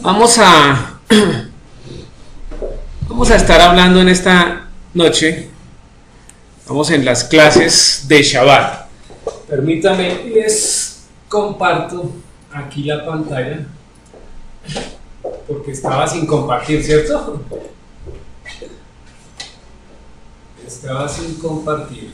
Vamos a estar hablando en esta noche. Vamos en las clases de Shabbat. Permítame, les comparto aquí la pantalla porque estaba sin compartir, ¿cierto? Estaba sin compartir.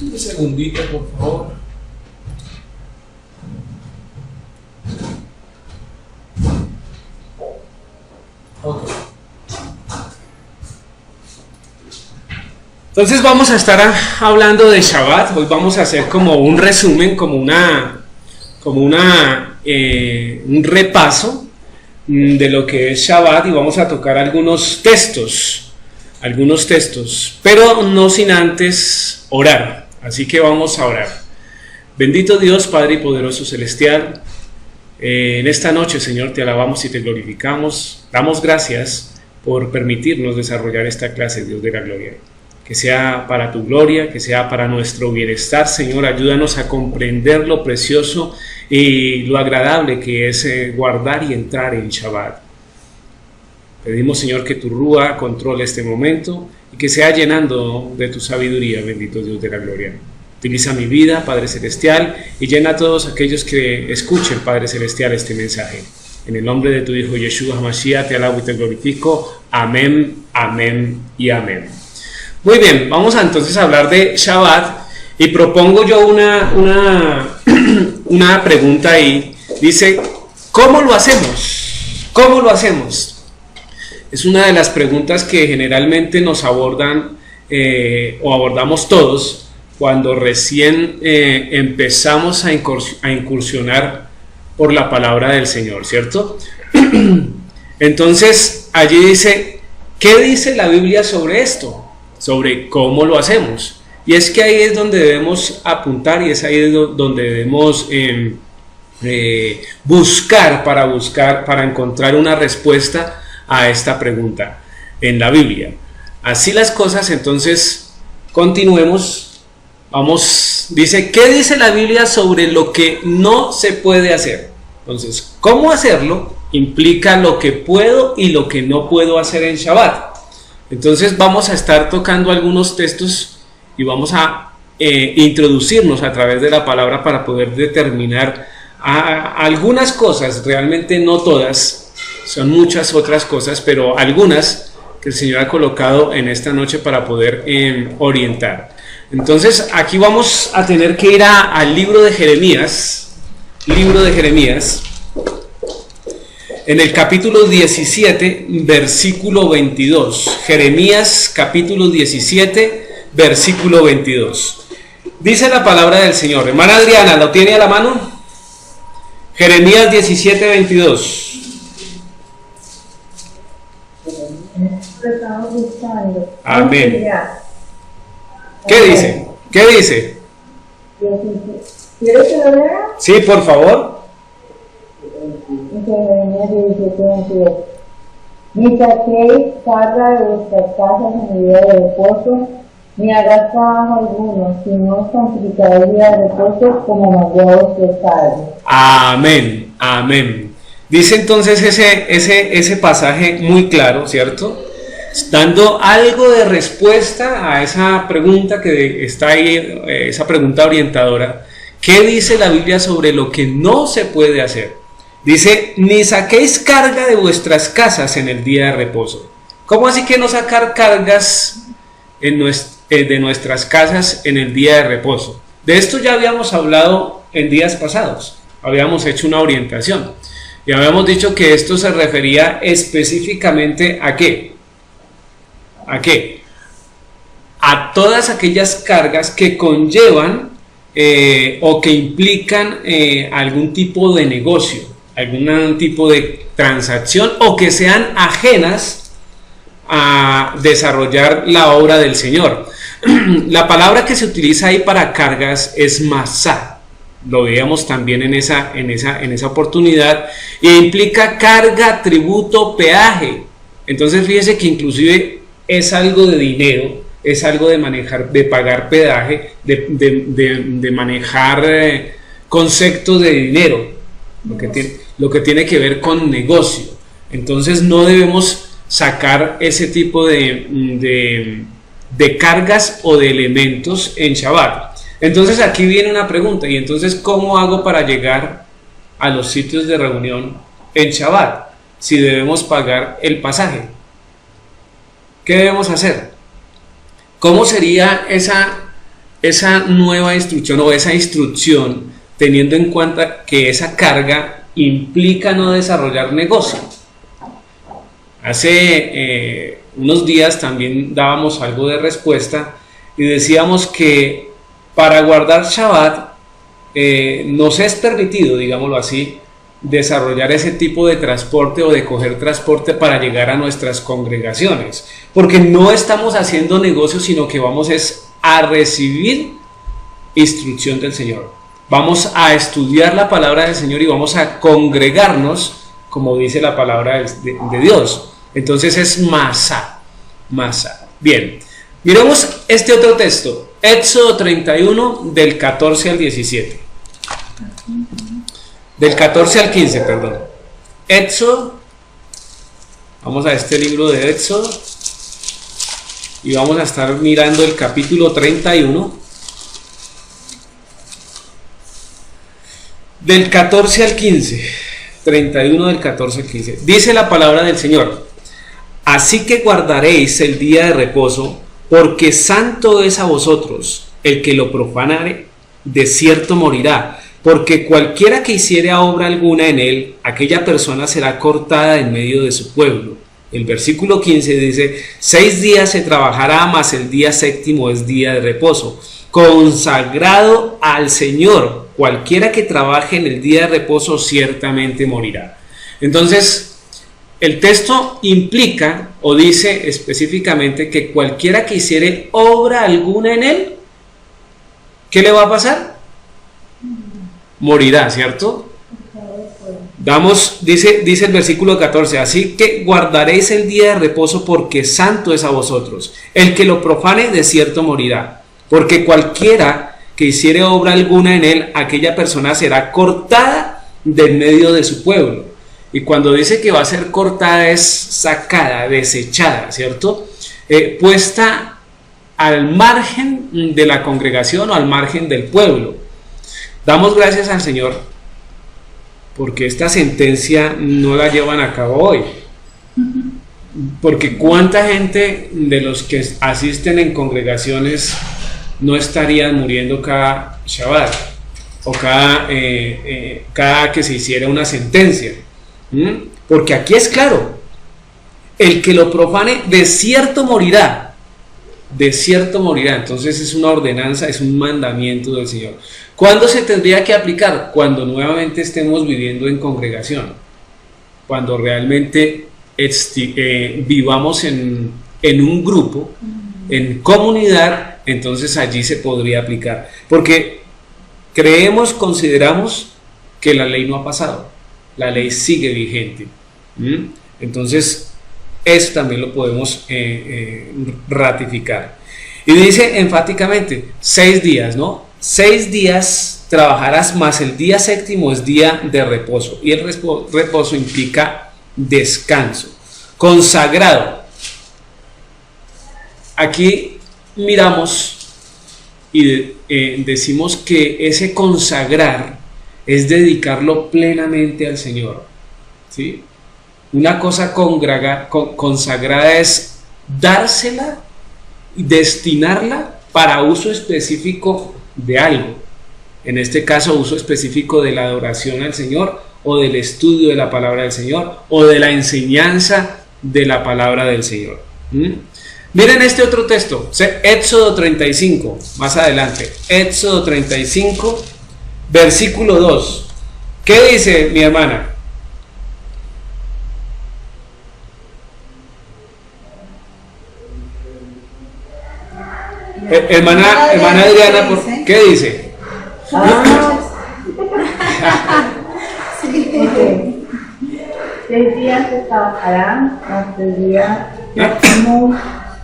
Un segundito, por favor. Ok. Entonces vamos a estar hablando de Shabbat. Hoy vamos a hacer como un resumen, como un repaso de lo que es Shabbat, y vamos a tocar algunos textos, pero no sin antes orar. Así que vamos a orar. Bendito Dios, Padre y poderoso celestial, en esta noche, Señor, te alabamos y te glorificamos. Damos gracias por permitirnos desarrollar esta clase, Dios de la gloria. Que sea para tu gloria, que sea para nuestro bienestar, Señor. Ayúdanos a comprender lo precioso y lo agradable que es guardar y entrar en Shabbat. Pedimos, Señor, que tu Rúa controle este momento y que sea llenando de tu sabiduría, bendito Dios de la gloria. Utiliza mi vida, Padre Celestial, y llena a todos aquellos que escuchen, Padre Celestial, este mensaje. En el nombre de tu Hijo Yeshua HaMashiach, te alabo y te glorifico. Amén, amén y amén. Muy bien, vamos entonces a hablar de Shabbat, y propongo yo una pregunta ahí. Dice, ¿cómo lo hacemos? ¿Cómo lo hacemos? Es una de las preguntas que generalmente nos abordan o abordamos todos cuando recién empezamos a incursionar por la palabra del Señor, ¿cierto? Entonces, allí dice, ¿qué dice la Biblia sobre esto? Sobre cómo lo hacemos. Y es que ahí es donde debemos apuntar, y es ahí donde debemos buscar para encontrar una respuesta a esta pregunta en la Biblia. Así las cosas, entonces continuemos. Vamos, dice, ¿qué dice la Biblia sobre lo que no se puede hacer? Entonces, ¿cómo hacerlo? Implica lo que puedo y lo que no puedo hacer en Shabbat. Entonces vamos a estar tocando algunos textos y vamos a introducirnos a través de la palabra para poder determinar algunas cosas, realmente no todas, son muchas otras cosas, pero algunas que el Señor ha colocado en esta noche para poder orientar. Entonces aquí vamos a tener que ir al libro de Jeremías, en el capítulo 17, versículo 22. Jeremías capítulo 17, versículo 22. Dice la palabra del Señor. Hermana Adriana, ¿lo tiene a la mano? Jeremías 17, 22. Amén. ¿Qué dice? ¿Qué dice? ¿Quieres que lo lea? Sí, por favor. Ni saquéis carga de vuestras casas en el día de reposo, ni hagáis trabajo alguno, sino santificad el día de reposo como mandó a vuestros padres. Amén, amén. Dice entonces ese pasaje muy claro, ¿cierto? Dando algo de respuesta a esa pregunta que está ahí, esa pregunta orientadora. ¿Qué dice la Biblia sobre lo que no se puede hacer? Dice, ni saquéis carga de vuestras casas en el día de reposo. ¿Cómo así que no sacar cargas de nuestras casas en el día de reposo? De esto ya habíamos hablado en días pasados. Habíamos hecho una orientación. Y habíamos dicho que esto se refería específicamente ¿a qué? ¿A qué? A todas aquellas cargas que conllevan o que implican algún tipo de negocio, algún tipo de transacción, o que sean ajenas a desarrollar la obra del Señor. La palabra que se utiliza ahí para cargas es masá. Lo veíamos también en esa oportunidad, e implica carga, tributo, peaje, Entonces fíjese que inclusive es algo de dinero, es algo de manejar, de pagar pedaje, de manejar conceptos de dinero, lo que tiene que ver con negocio. Entonces no debemos sacar ese tipo de cargas o de elementos en Shabbat. Entonces aquí viene una pregunta, y entonces ¿cómo hago para llegar a los sitios de reunión en Shabbat si debemos pagar el pasaje? ¿Qué debemos hacer? ¿Cómo sería esa nueva instrucción o esa instrucción, teniendo en cuenta que esa carga implica no desarrollar negocio? Hace unos días también dábamos algo de respuesta y decíamos que para guardar Shabbat nos es permitido, digámoslo así, desarrollar ese tipo de transporte o de coger transporte para llegar a nuestras congregaciones, porque no estamos haciendo negocio, sino que vamos a recibir instrucción del Señor. Vamos a estudiar la palabra del Señor y vamos a congregarnos, como dice la palabra de Dios. Entonces es masa. Bien, miremos este otro texto, Éxodo 31, del 14 al 17. Del 14 al 15, perdón. Éxodo, vamos a este libro de Éxodo y vamos a estar mirando el capítulo 31. Del 14 al 15, 31 del 14 al 15. Dice la palabra del Señor: así que guardaréis el día de reposo, porque santo es a vosotros. El que lo profanare, de cierto morirá. Porque cualquiera que hiciere obra alguna en él, aquella persona será cortada en medio de su pueblo. El versículo 15 dice: 6 días se trabajará, mas el día séptimo es día de reposo, consagrado al Señor. Cualquiera que trabaje en el día de reposo ciertamente morirá. Entonces, el texto implica o dice específicamente que cualquiera que hiciere obra alguna en él, ¿qué le va a pasar? Morirá, ¿cierto? Dice el versículo 14: así que guardaréis el día de reposo, porque santo es a vosotros. El que lo profane de cierto morirá, porque cualquiera que hiciere obra alguna en él, aquella persona será cortada del medio de su pueblo. Y cuando dice que va a ser cortada, es sacada, desechada, ¿cierto? Puesta al margen de la congregación o al margen del pueblo. Damos gracias al Señor porque esta sentencia no la llevan a cabo hoy. Porque cuánta gente de los que asisten en congregaciones no estarían muriendo cada Shabbat o cada que se hiciera una sentencia. Porque aquí es claro: el que lo profane de cierto morirá. De cierto morirá. Entonces es una ordenanza, es un mandamiento del Señor. ¿Cuándo se tendría que aplicar? Cuando nuevamente estemos viviendo en congregación, cuando realmente vivamos en un grupo, en comunidad. Entonces allí se podría aplicar, porque consideramos que la ley no ha pasado, la ley sigue vigente. Entonces eso también lo podemos ratificar. Y dice enfáticamente 6 días, ¿no? 6 días trabajarás, mas el día séptimo es día de reposo. Y el reposo implica descanso, consagrado. Aquí miramos y decimos que ese consagrar es dedicarlo plenamente al Señor, ¿sí? Una cosa consagrada es dársela y destinarla para uso específico de algo. En este caso, uso específico de la adoración al Señor, o del estudio de la palabra del Señor, o de la enseñanza de la palabra del Señor. Miren este otro texto, Éxodo 35, más adelante, Éxodo 35, versículo 2. ¿Qué dice mi hermana? Hermana Adriana, ¿qué dice? Sí. 6 días se trabajarán, mas el día séptimo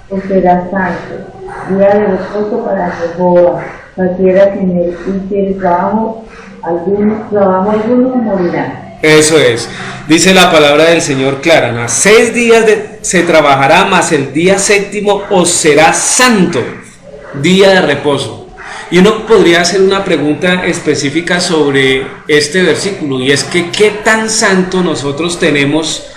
os será santo, día de reposo para Jehová. Cualquiera que en él hiciere trabajo alguno morirá. Eso es, dice la palabra del Señor clara, ¿no? 6 días se trabajará, mas el día séptimo os será santo, día de reposo. Y uno podría hacer una pregunta específica sobre este versículo, y es que ¿qué tan santo nosotros tenemos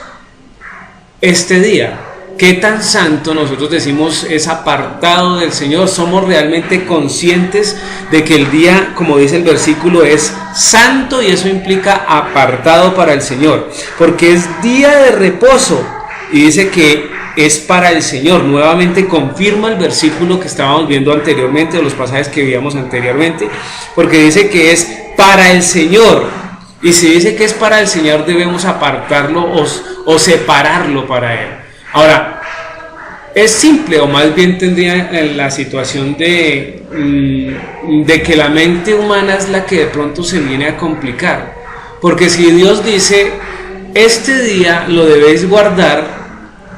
este día? ¿Qué tan santo nosotros decimos es apartado del Señor? ¿Somos realmente conscientes de que el día, como dice el versículo, es santo, y eso implica apartado para el Señor? Porque es día de reposo y dice que es para el Señor. Nuevamente confirma el versículo que estábamos viendo anteriormente, de los pasajes que veíamos anteriormente, porque dice que es para el Señor. Y si dice que es para el Señor, debemos apartarlo o separarlo para Él. Ahora, es simple, o más bien tendría la situación de que la mente humana es la que de pronto se viene a complicar. Porque si Dios dice, este día lo debéis guardar,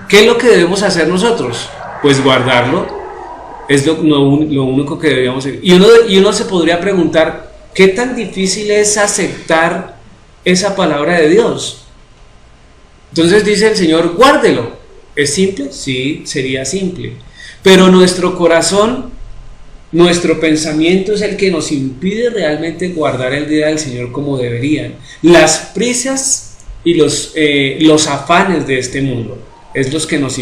¿qué es lo que debemos hacer nosotros? Pues guardarlo, es lo único que debíamos hacer. Y uno se podría preguntar, ¿qué tan difícil es aceptar esa palabra de Dios? Entonces dice el Señor, guárdelo. ¿Es simple? Sí, sería simple. Pero nuestro corazón, nuestro pensamiento es el que nos impide realmente guardar el día del Señor como deberían. Las prisas y los afanes de este mundo es los que nos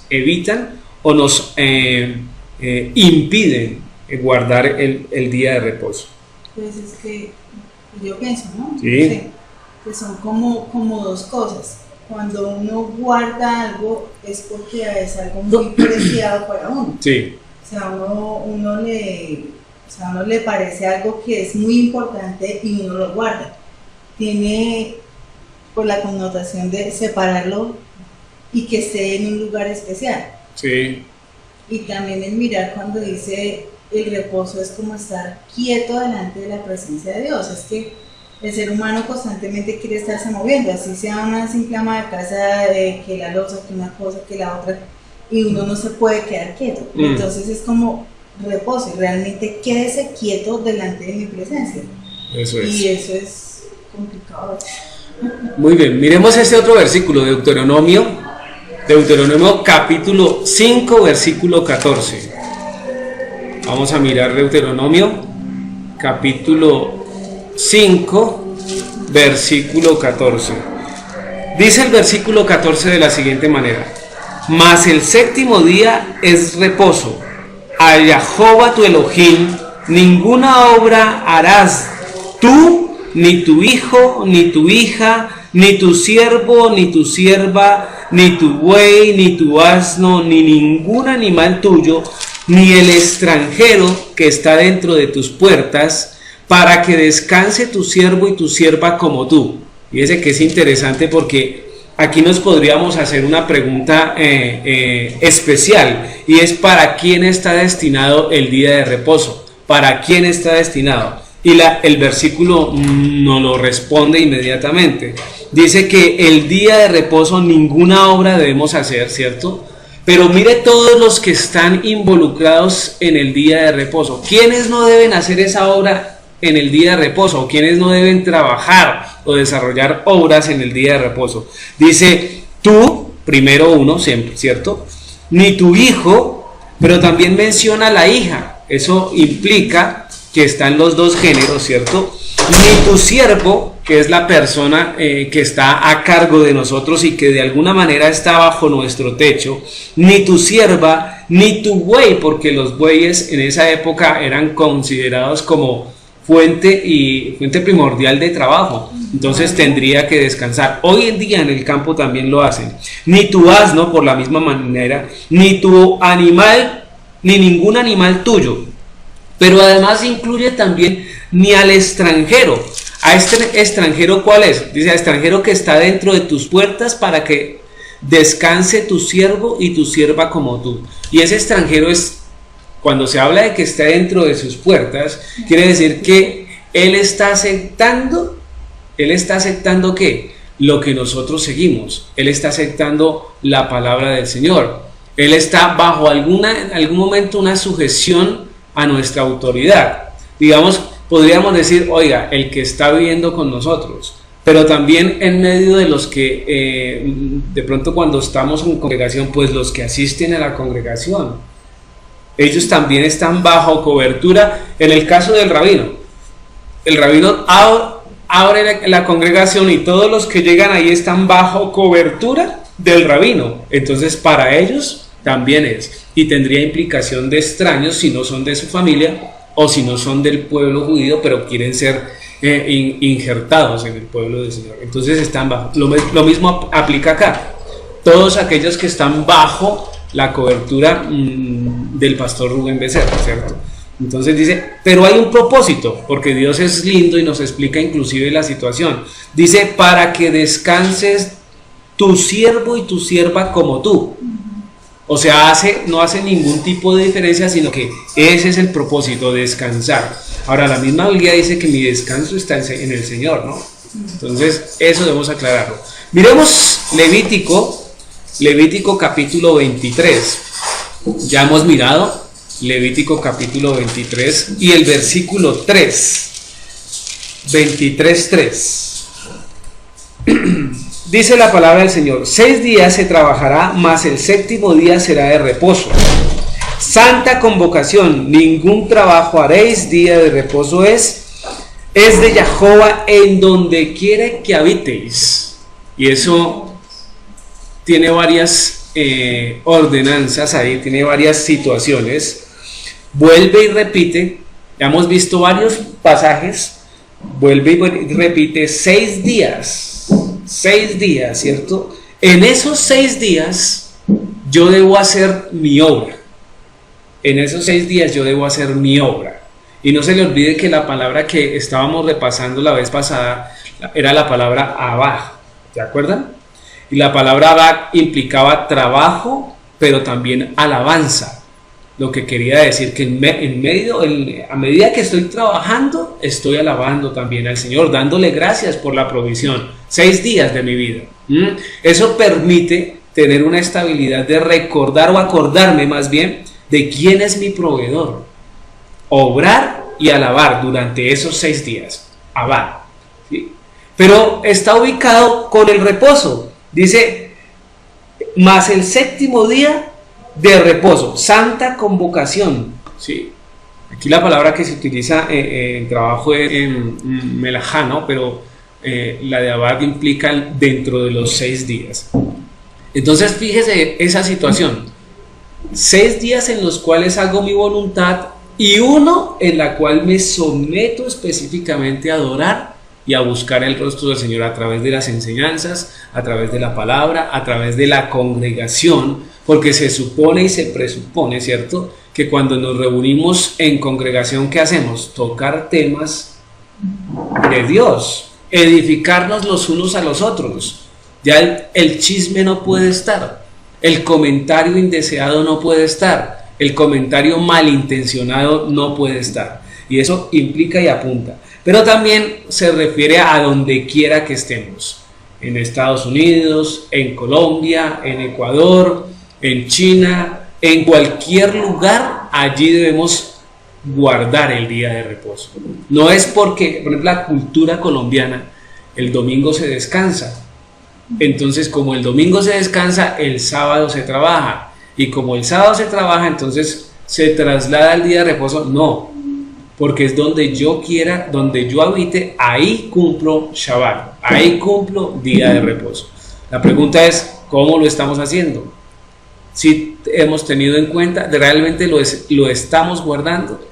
evitan o nos impiden guardar el día de reposo. Pues es que yo pienso, ¿no? Sí. Que son como dos cosas. Cuando uno guarda algo es porque es algo muy preciado para uno. Sí. O sea, uno le parece algo que es muy importante y uno lo guarda. Tiene por la connotación de separarlo y que esté en un lugar especial. Sí. Y también el mirar cuando dice el reposo es como estar quieto delante de la presencia de Dios. Es que el ser humano constantemente quiere estarse moviendo, así sea una simple ama de casa, que la loza, que una cosa, que la otra, y uno no se puede quedar quieto. Entonces es como reposo, realmente quédese quieto delante de mi presencia. Eso es. Y eso es complicado. Muy bien, miremos este otro versículo, Deuteronomio capítulo 5, versículo 14. Vamos a mirar Deuteronomio capítulo 5, versículo 14. Dice el versículo 14 de la siguiente manera: mas el séptimo día es reposo a Jehová tu Elohim, ninguna obra harás tú, ni tu hijo, ni tu hija, ni tu siervo, ni tu sierva, ni tu buey, ni tu asno, ni ningún animal tuyo, ni el extranjero que está dentro de tus puertas, para que descanse tu siervo y tu sierva como tú. Fíjese que es interesante, porque aquí nos podríamos hacer una pregunta especial, y es: ¿para quién está destinado el día de reposo? ¿Para quién está destinado? Y el versículo nos lo responde inmediatamente. Dice que el día de reposo ninguna obra debemos hacer, ¿cierto? Pero mire todos los que están involucrados en el día de reposo. ¿Quiénes no deben hacer esa obra en el día de reposo? ¿O quiénes no deben trabajar o desarrollar obras en el día de reposo? Dice tú, primero uno, siempre, ¿cierto? Ni tu hijo, pero también menciona la hija. Eso implica que están los dos géneros, ¿cierto? Ni tu siervo, que es la persona que está a cargo de nosotros y que de alguna manera está bajo nuestro techo, ni tu sierva, ni tu buey, porque los bueyes en esa época eran considerados como fuente primordial de trabajo, entonces tendría que descansar. Hoy en día en el campo también lo hacen. Ni tu asno, por la misma manera, ni tu animal, ni ningún animal tuyo. Pero además incluye también ni al extranjero. ¿A este extranjero cuál es? Dice: a extranjero que está dentro de tus puertas, para que descanse tu siervo y tu sierva como tú. Y ese extranjero es, cuando se habla de que está dentro de sus puertas, quiere decir que él está aceptando ¿qué? lo que nosotros seguimos. Él está aceptando la palabra del Señor. Él está bajo en algún momento una sujeción a nuestra autoridad. Digamos, podríamos decir, oiga, el que está viviendo con nosotros, pero también en medio de los que de pronto cuando estamos en congregación, pues los que asisten a la congregación, ellos también están bajo cobertura. En el caso del rabino, el rabino abre la congregación y todos los que llegan ahí están bajo cobertura del rabino. Entonces para ellos también es, y tendría implicación de extraños si no son de su familia o si no son del pueblo judío, pero quieren ser injertados en el pueblo del Señor. Entonces están bajo. Lo mismo aplica acá. Todos aquellos que están bajo la cobertura del pastor Rubén Becerra, ¿cierto? Entonces dice, pero hay un propósito, porque Dios es lindo y nos explica inclusive la situación. Dice, para que descanses tu siervo y tu sierva como tú. O sea, no hace ningún tipo de diferencia, sino que ese es el propósito, descansar. Ahora, la misma Biblia dice que mi descanso está en el Señor, ¿no? Entonces, eso debemos aclararlo. Miremos Levítico capítulo 23. Ya hemos mirado Levítico capítulo 23 y el versículo 3. 23:3. Dice la palabra del Señor: 6 días se trabajará, mas el séptimo día será de reposo. Santa convocación, ningún trabajo haréis, día de reposo es de Jehová en donde quiere que habitéis. Y eso tiene varias ordenanzas ahí, tiene varias situaciones. Vuelve y repite, ya hemos visto varios pasajes, vuelve y repite 6 días. 6 días, ¿cierto? En esos 6 días yo debo hacer mi obra. En esos 6 días yo debo hacer mi obra. Y no se le olvide que la palabra que estábamos repasando la vez pasada era la palabra abaj, ¿se acuerdan? Y la palabra abaj implicaba trabajo, pero también alabanza. Lo que quería decir que a medida que estoy trabajando, estoy alabando también al Señor, dándole gracias por la provisión. 6 días de mi vida. Eso permite tener una estabilidad de recordar o acordarme más bien de quién es mi proveedor. Obrar y alabar durante esos 6 días. Abad. ¿Sí? Pero está ubicado con el reposo. Dice, más el séptimo día de reposo, santa convocación. ¿Sí? Aquí la palabra que se utiliza en trabajo es melajá, ¿no? Pero la de abad implica dentro de los 6 días. Entonces fíjese esa situación: 6 días en los cuales hago mi voluntad y uno en la cual me someto específicamente a adorar y a buscar el rostro del Señor a través de las enseñanzas, a través de la palabra, a través de la congregación, porque se supone y se presupone, ¿cierto?, que cuando nos reunimos en congregación, ¿qué hacemos? Tocar temas de Dios, edificarnos los unos a los otros. Ya el chisme no puede estar, el comentario indeseado no puede estar, el comentario malintencionado no puede estar, y eso implica y apunta. Pero también se refiere a donde quiera que estemos, en Estados Unidos, en Colombia, en Ecuador, en China, en cualquier lugar. Allí debemos guardar el día de reposo. No es porque, por ejemplo, la cultura colombiana, el domingo se descansa. Entonces, como el domingo se descansa, el sábado se trabaja. Y como el sábado se trabaja, entonces se traslada al día de reposo. No, porque es donde yo quiera, donde yo habite, ahí cumplo Shabbat, ahí cumplo día de reposo. La pregunta es, ¿cómo lo estamos haciendo? Si hemos tenido en cuenta, ¿realmente lo estamos guardando?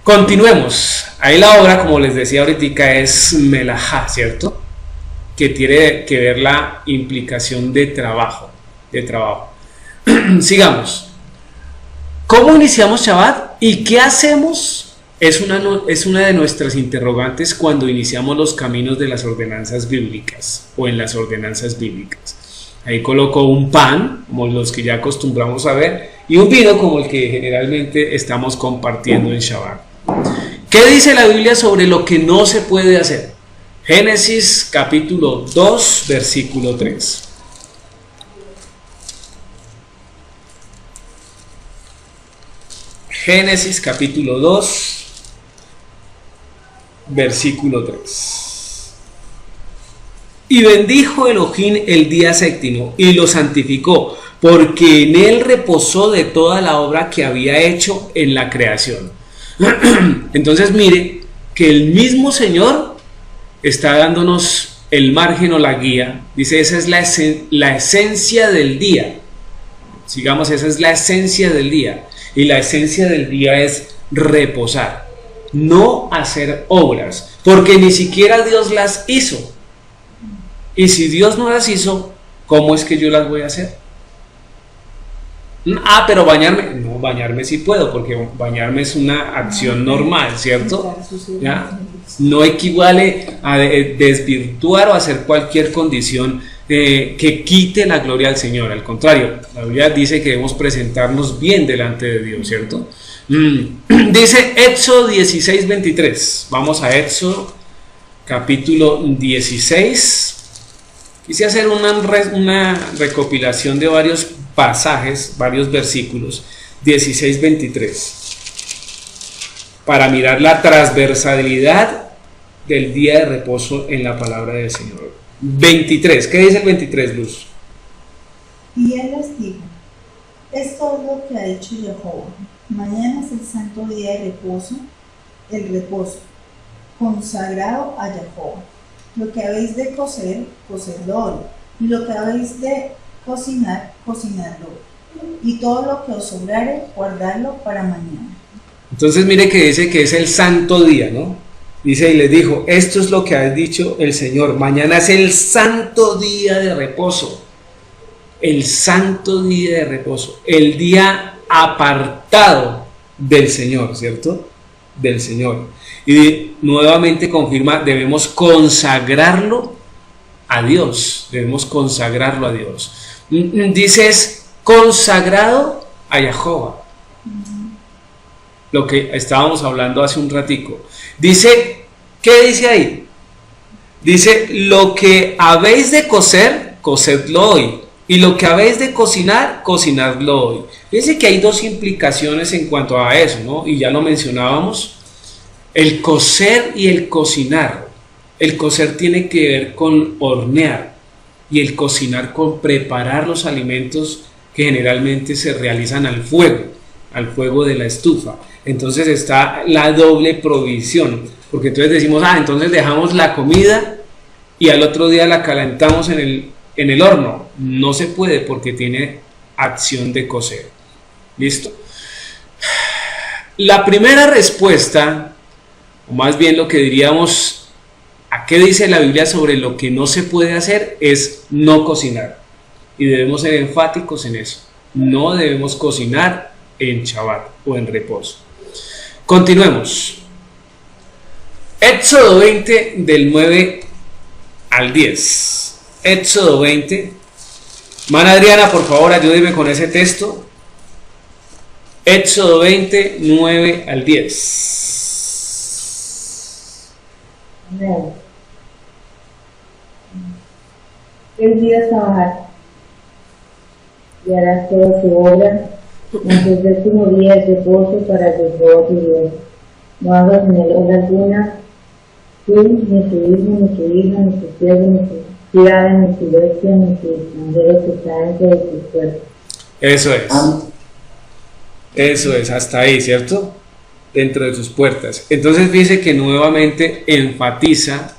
Continuemos. Ahí la obra, como les decía ahorita, es melajá, ¿cierto? Que tiene que ver la implicación de trabajo. Sigamos. ¿Cómo iniciamos Shabbat y qué hacemos? Es una de nuestras interrogantes cuando iniciamos los caminos de las ordenanzas bíblicas o en las ordenanzas bíblicas. Ahí coloco un pan, como los que ya acostumbramos a ver, y un vino como el que generalmente estamos compartiendo en Shabbat. ¿Qué dice la Biblia sobre lo que no se puede hacer? Génesis capítulo 2, versículo 3. Génesis capítulo 2, versículo 3. Y bendijo Elohim el día séptimo y lo santificó, porque en él reposó de toda la obra que había hecho en la creación. Entonces mire que el mismo Señor está dándonos el margen o la guía. Dice, esa es la esencia del día. Sigamos, esa es la esencia del día. Y la esencia del día es reposar, no hacer obras, porque ni siquiera Dios las hizo. Y si Dios no las hizo, ¿cómo es que yo las voy a hacer? Ah, pero bañarme, no, bañarme sí puedo, porque bañarme es una acción normal, ¿cierto? ¿Ya? No equivale a desvirtuar o hacer cualquier condición que quite la gloria al Señor. Al contrario, la Biblia dice que debemos presentarnos bien delante de Dios, ¿cierto? Dice Éxodo 16, 23. Vamos a Éxodo capítulo 16. Quise hacer una recopilación de varios pasajes, varios versículos, 16, 23, para mirar la transversalidad del día de reposo en la palabra del Señor. 23, ¿qué dice el 23, Luz? Y él les dijo, esto es lo que ha hecho Jehová, mañana es el santo día de reposo, el reposo, consagrado a Jehová. Lo que habéis de cocer, cocedlo hoy, y lo que habéis de cocinar, cocinadlo hoy, y todo lo que os sobrare, guardadlo para mañana. Entonces mire que dice que es el santo día, ¿no? Dice, y les dijo, esto es lo que ha dicho el Señor, mañana es el santo día de reposo, el santo día de reposo, el día apartado del Señor, ¿cierto? Del Señor. Y nuevamente confirma, debemos consagrarlo a Dios, debemos consagrarlo a Dios. Dice, es consagrado a Jehová. Lo que estábamos hablando hace un ratico. Dice, ¿qué dice ahí? Dice, lo que habéis de cocer, cocedlo hoy. Y lo que habéis de cocinar, cocinadlo hoy. Fíjense que hay dos implicaciones en cuanto a eso, ¿no? Y ya lo mencionábamos. El cocer y el cocinar. El cocer tiene que ver con hornear y el cocinar con preparar los alimentos que generalmente se realizan al fuego de la estufa. Entonces está la doble provisión, porque entonces decimos, entonces dejamos la comida y al otro día la calentamos en el horno. No se puede porque tiene acción de cocer. ¿Listo? La primera respuesta, o más bien lo que diríamos, ¿a qué dice la Biblia sobre lo que no se puede hacer? Es no cocinar. Y debemos ser enfáticos en eso. No debemos cocinar en Shabbat o en reposo. Continuemos. Éxodo 20 del 9 al 10. Éxodo 20. Mana Adriana, por favor, ayúdeme con ese texto. Éxodo 20, 9 al 10. Amén. El día trabajar y harás toda tu obra, mas el décimo día es reposo para Jehová tu Dios. No hagas en él obra alguna, tú, ni tu hijo, ni tu hija, ni tu siervo, ni tu criada, ni tu bestia, ni tu extranjero que está dentro de tus puertas. Eso es. Eso es, hasta ahí, ¿cierto? Dentro de sus puertas. Entonces dice que nuevamente enfatiza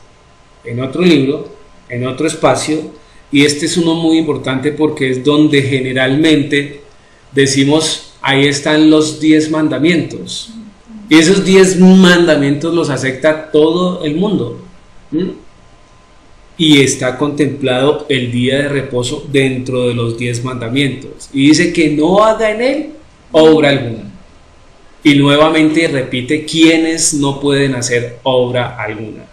en otro libro, en otro espacio, y este es uno muy importante porque es donde generalmente decimos, ahí están los 10 mandamientos. Y esos 10 mandamientos los acepta todo el mundo. Y está contemplado el día de reposo dentro de los 10 mandamientos. Y dice que no haga en él obra alguna. Y nuevamente repite quiénes no pueden hacer obra alguna.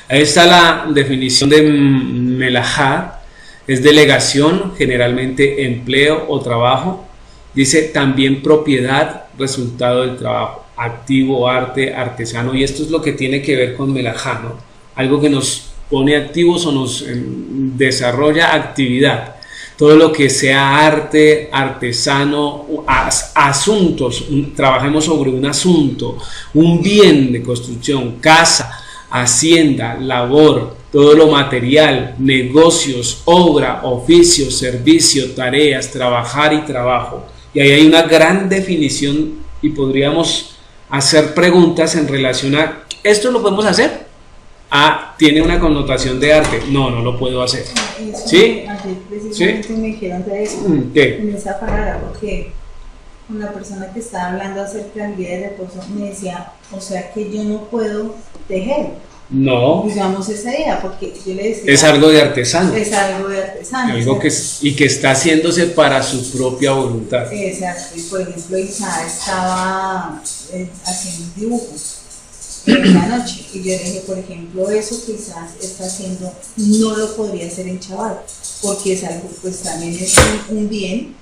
Ahí está la definición de melajá, es delegación, generalmente empleo o trabajo. Dice también propiedad, resultado del trabajo, activo, arte, artesano. Y esto es lo que tiene que ver con melajá, ¿no? Algo que nos pone activos o nos desarrolla actividad. Todo lo que sea arte, artesano, asuntos, trabajemos sobre un asunto, un bien de construcción, casa, hacienda, labor, todo lo material, negocios, obra, oficio, servicio, tareas, trabajar y trabajo. Y ahí hay una gran definición y podríamos hacer preguntas en relación a ¿esto lo podemos hacer? Tiene una connotación de arte. No, no lo puedo hacer. Eso, ¿Sí? ayer precisamente ¿Sí? me dijeron de eso, ¿Qué? en esa palabra, porque con la persona que estaba hablando acerca del día de reposo me decía, o sea que yo no puedo tejer, No, digamos ese día, porque yo le decía, es algo de artesano. es algo de artesano. Algo que, y que está haciéndose para su propia voluntad. Exacto, y por ejemplo Isa estaba haciendo un dibujo en la noche, y yo le dije, por ejemplo, eso que quizás está haciendo no lo podría hacer en Shabbat, porque es algo, pues también es un bien,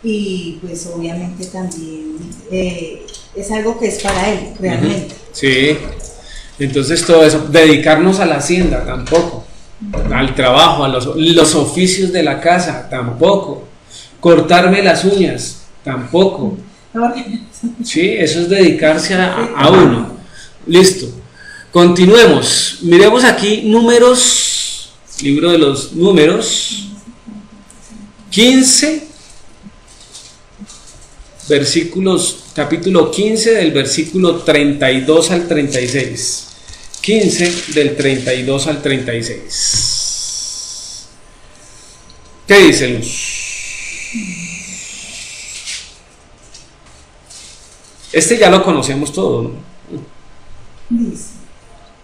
y pues obviamente también es algo que es para él, realmente. Sí, entonces todo eso, dedicarnos a la hacienda tampoco, al trabajo, a los oficios de la casa tampoco, cortarme las uñas tampoco. Sí, eso es dedicarse a uno. Listo, continuemos, miremos aquí Números, libro de los Números 15, versículos, capítulo 15 del versículo 32 al 36, 15 del 32 al 36. ¿Qué dice Luz? Este ya lo conocemos todo, ¿no? Dice,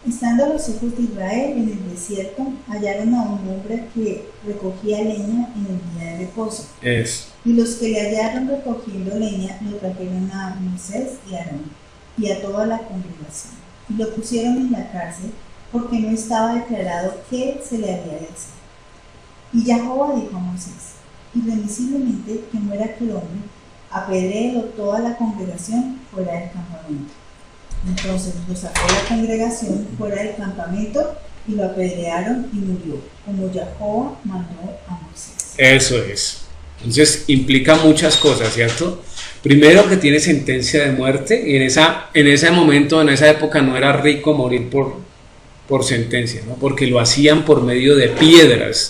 estando los hijos de Israel en el desierto, hallaron a un hombre que recogía leña en el día de reposo. Y los que le hallaron recogiendo leña lo trajeron a Moisés y a Aarón y a toda la congregación. Y lo pusieron en la cárcel porque no estaba declarado qué se le había de hacer. Y Jehová dijo a Moisés, irremisiblemente que muera aquel hombre, apedréelo toda la congregación fuera del campamento. Entonces lo sacó la congregación fuera del campamento y lo apedrearon y murió, como Jehová mandó a Moisés. Eso es. Entonces implica muchas cosas, ¿cierto? Primero que tiene sentencia de muerte y en ese momento, en esa época no era rico morir por sentencia, ¿no? Porque lo hacían por medio de piedras.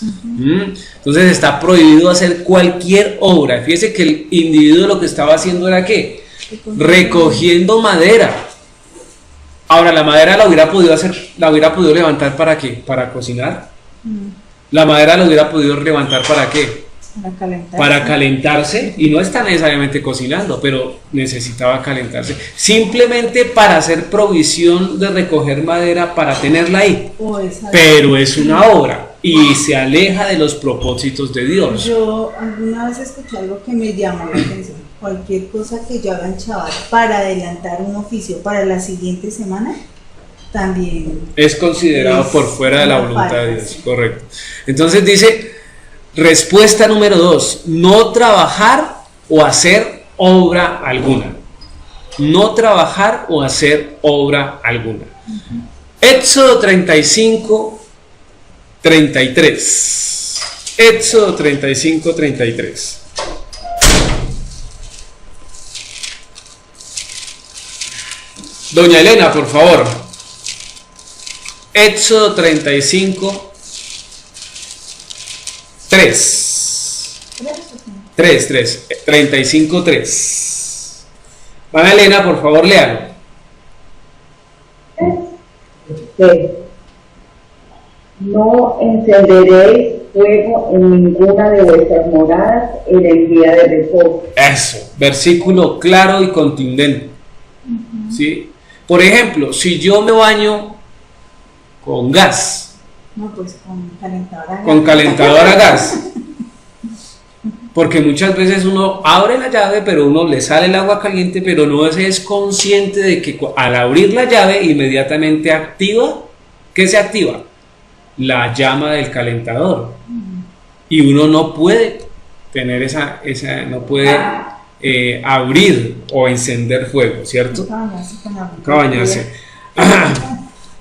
Entonces está prohibido hacer cualquier obra. Fíjese que el individuo lo que estaba haciendo era ¿qué? Recogiendo madera. Ahora, la madera la hubiera podido levantar ¿para qué? ¿Para cocinar? La madera la hubiera podido levantar ¿para qué? Para calentarse, y no está necesariamente cocinando, pero necesitaba calentarse, simplemente para hacer provisión de recoger madera para tenerla ahí. Pero es una obra y se aleja de los propósitos de Dios. Yo alguna vez escuché algo que me llamó la atención. Cualquier cosa que yo haga en Shabbat para adelantar un oficio para la siguiente semana, también es considerado por fuera de la voluntad de Dios, correcto. Entonces dice, respuesta número 2, no trabajar o hacer obra alguna. No trabajar o hacer obra alguna. Éxodo 35, 33. Éxodo 35, 33. Doña Elena, por favor. Éxodo 35, 3. 35, 3. Doña Elena, por favor, léalo. No encenderéis fuego en ninguna de vuestras moradas en el día de reposo. Eso, versículo claro y contundente. ¿Sí? Por ejemplo, si yo me baño con gas, no, pues con calentador a gas. Con calentador a gas. Porque muchas veces uno abre la llave, pero uno le sale el agua caliente, pero no es consciente de que al abrir la llave inmediatamente activa, ¿qué se activa? La llama del calentador. Y uno no puede tener no puede abrir o encender fuego, ¿cierto? Bañarse.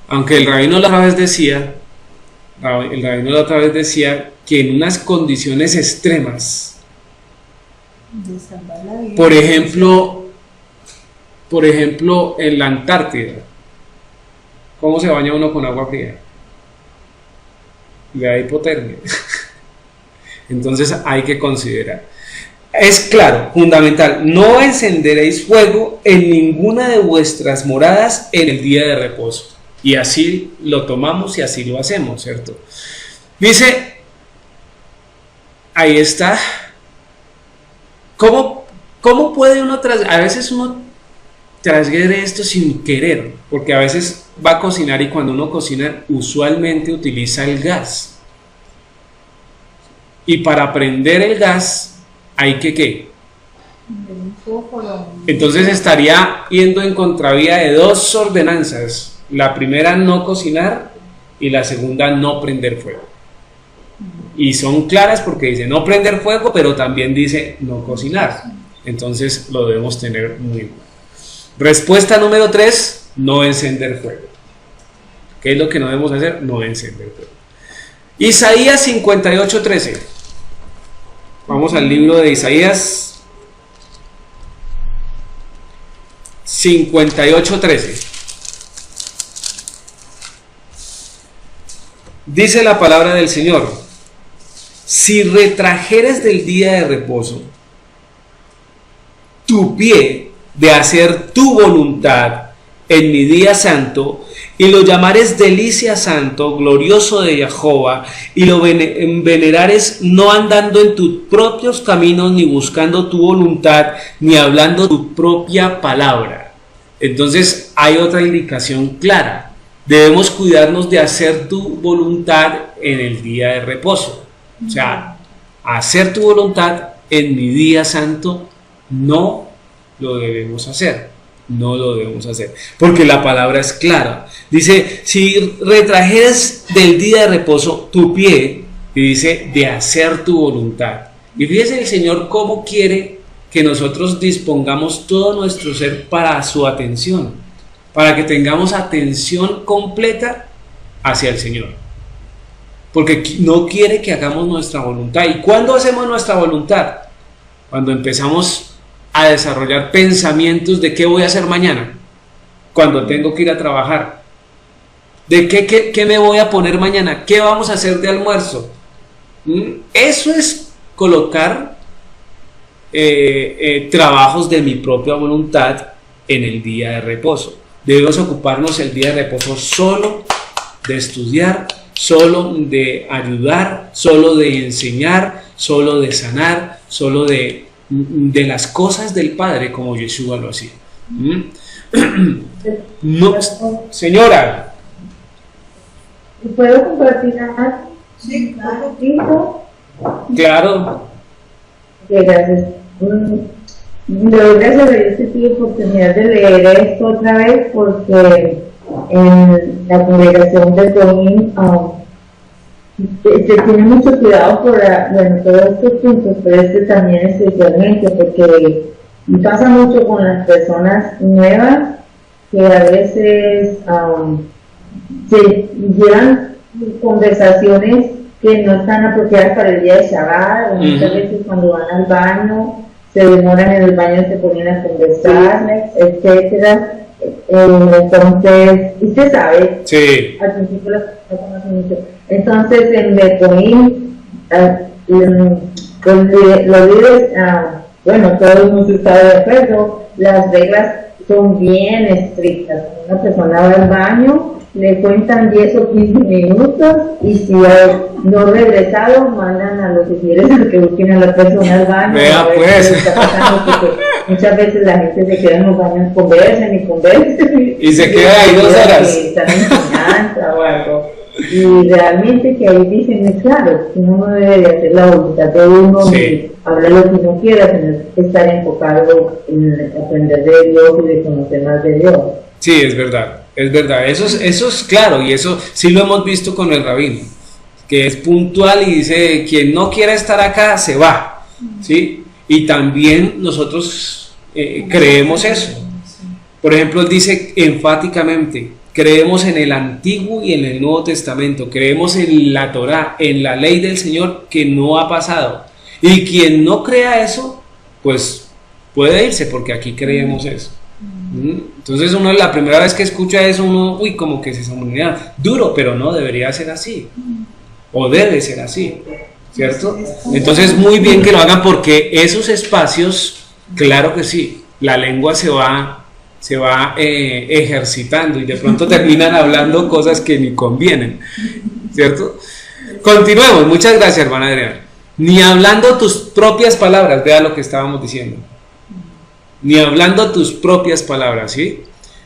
Aunque el rabino la vez decía el rabino la otra vez decía que en unas condiciones extremas, De salvar la vida. por ejemplo, en la Antártida, ¿cómo se baña uno con agua fría? Le da hipotermia. Entonces hay que considerar. Es claro, fundamental, no encenderéis fuego en ninguna de vuestras moradas en el día de reposo. Y así lo tomamos y así lo hacemos, ¿cierto? Dice, ahí está. ¿Cómo puede uno a veces uno transgrede esto sin querer? Porque a veces va a cocinar y cuando uno cocina usualmente utiliza el gas. Y para prender el gas hay que ¿qué? Entonces estaría yendo en contravía de dos ordenanzas. La primera, no cocinar, y la segunda, no prender fuego. Y son claras porque dice no prender fuego, pero también dice no cocinar. Entonces lo debemos tener muy bueno. Respuesta número 3, no encender fuego. ¿Qué es lo que no debemos hacer? No encender fuego. Isaías 58:13. Vamos al libro de Isaías 58:13. Dice la palabra del Señor: si retrajeres del día de reposo tu pie de hacer tu voluntad en mi día santo, y lo llamares delicia santo, glorioso de Jehová, y lo venerares no andando en tus propios caminos, ni buscando tu voluntad, ni hablando tu propia palabra. Entonces hay otra indicación clara. Debemos cuidarnos de hacer tu voluntad en el día de reposo. O sea, hacer tu voluntad en mi día santo no lo debemos hacer. No lo debemos hacer. Porque la palabra es clara. Dice, si retrajeres del día de reposo tu pie, y dice, de hacer tu voluntad. Y fíjese el Señor cómo quiere que nosotros dispongamos todo nuestro ser para su atención. Para que tengamos atención completa hacia el Señor. Porque no quiere que hagamos nuestra voluntad. ¿Y cuándo hacemos nuestra voluntad? Cuando empezamos a desarrollar pensamientos de qué voy a hacer mañana, cuando tengo que ir a trabajar, de qué me voy a poner mañana, qué vamos a hacer de almuerzo. Eso es colocar trabajos de mi propia voluntad en el día de reposo. Debemos ocuparnos el día de reposo solo de estudiar, solo de ayudar, solo de enseñar, solo de sanar, solo de las cosas del Padre, como Yeshua lo hacía. No, señora. ¿Puedo compartir nada? Sí, claro. Claro. Gracias. Le doy gracias a Dios que tuve oportunidad de leer esto otra vez, porque en la congregación de Coín se tiene mucho cuidado por todos estos puntos, pero también especialmente porque pasa mucho con las personas nuevas que a veces se llevan conversaciones que no están apropiadas para el día de Shabbat, o muchas veces cuando van al baño se demoran en el baño, se ponen a conversar, etcétera. Entonces, usted sabe, sí. Al principio las personas conocen mucho. Entonces, en Becoín, los líderes, bueno, todo el mundo está de acuerdo, las reglas son bien estrictas. Una persona va al baño, le cuentan 10 o 15 minutos, y si no regresado, mandan a los oficiales a que busquen a la persona al baño. Vea, pues. Está pasando, porque muchas veces la gente se queda en los baños, conversen. Y se queda ahí 2 horas. Están en enseñanza o algo. Y realmente que ahí dicen, es claro, que uno no debe de hacer la voluntad de uno, sí. Ni hablar lo que uno quiera, sino estar enfocado en aprender de Dios y de conocer más de Dios. Sí, es verdad, eso es claro, y eso sí lo hemos visto con el rabino, que es puntual y dice, quien no quiera estar acá, se va, ¿sí? Y también nosotros creemos eso. Por ejemplo, él dice enfáticamente creemos en el Antiguo y en el Nuevo Testamento, creemos en la Torá, en la ley del Señor que no ha pasado. Y quien no crea eso, pues puede irse, porque aquí creemos eso. Entonces uno, la primera vez que escucha eso, uno, uy, como que se sombría duro, pero no, debería ser así, o debe ser así, ¿cierto? Entonces muy bien que lo hagan, porque esos espacios, claro que sí, la lengua se va ejercitando y de pronto terminan hablando cosas que ni convienen, ¿cierto? Continuemos. Muchas gracias, hermana Adriana. Ni hablando tus propias palabras, vea lo que estábamos diciendo, ni hablando tus propias palabras, ¿sí?